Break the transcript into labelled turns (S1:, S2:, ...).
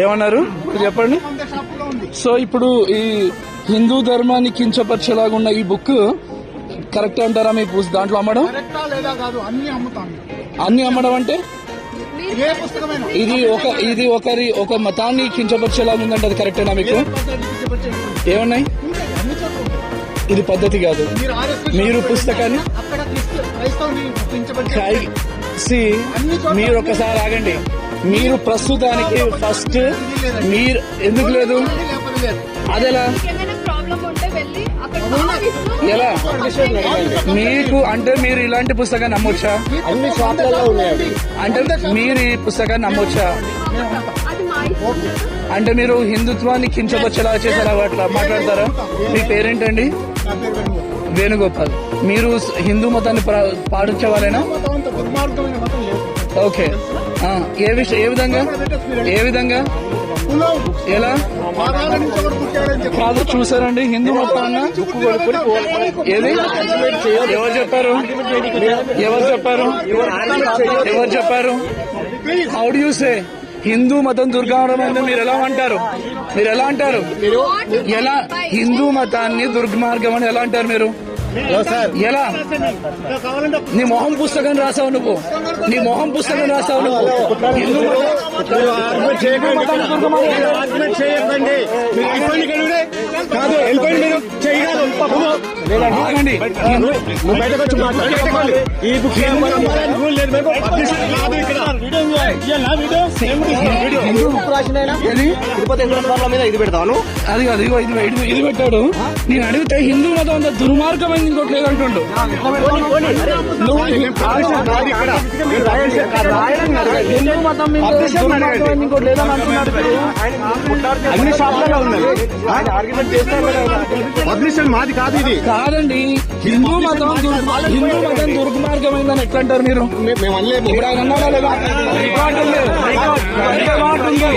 S1: ఏమన్నారు చెప్పండి. సో ఇప్పుడు ఈ హిందూ ధర్మాన్ని కించపరిచేలాగా ఉన్న ఈ బుక్ కరెక్ట్ అంటారా మీ దాంట్లో అమ్మడం? అన్ని అమ్మడం అంటే ఇది ఒక మతాన్ని కించపరిచేలాగా ఉందంటే అది కరెక్టేనా మీకు? ఏమున్నాయి? ఇది పద్ధతి కాదు. మీరు పుస్తకాన్ని మీరు ఒకసారి ఆగండి. మీరు ప్రస్తుతానికి ఫస్ట్ మీరు ఎందుకు లేదు? అదెలా ఎలా మీకు అంటే మీరు ఇలాంటి పుస్తకాన్ని నమ్మొచ్చా?
S2: అన్ని షాపులలో ఉన్నాయి.
S1: అంటే మీరు ఈ పుస్తకాన్ని నమ్మొచ్చా? అంటే మీరు హిందుత్వాన్ని కించపరిచేలా చేసారా? అట్లా మాట్లాడతారా? మీ పేరేంటండి? వేణుగోపాల్. మీరు హిందూ మతాన్ని పాటించే వాళ్ళైనా? ఓకే. ఏ విధంగా ఎలా కాదు చూసారండి? హిందూ మతాన్ని ఏది ఎవరు చెప్పారు? How do you say Hindu మతం దుర్మార్గం? మీరు ఎలా అంటారు? ఎలా హిందూ మతాన్ని దుర్మార్గం అని ఎలా అంటారు మీరు? ఎలా? నీ మొహం పుస్తకం రాసావు నువ్వు. హిందూ
S2: ఇది పెడతాను.
S1: అది కాదు, ఇది పెట్టాడు. నేను అడిగితే హిందూ మతం అంతా దుర్మార్గమైంది ఇంకోటి లేదంటుండు. హిందూ మతం ఇంకోటి లేదని అంటున్నాడు.
S2: అన్ని షాపులలో ఉన్నాయి. మాది కాదు ఇది.
S1: కాదండి, హిందూ మతం దుర్మార్గమైందని ఎట్లా అంటారు మీరు?
S2: మేము అనలేము.
S1: ఇప్పుడు ఆయన అన్నాడా లేదా? రికార్డు ఉంది.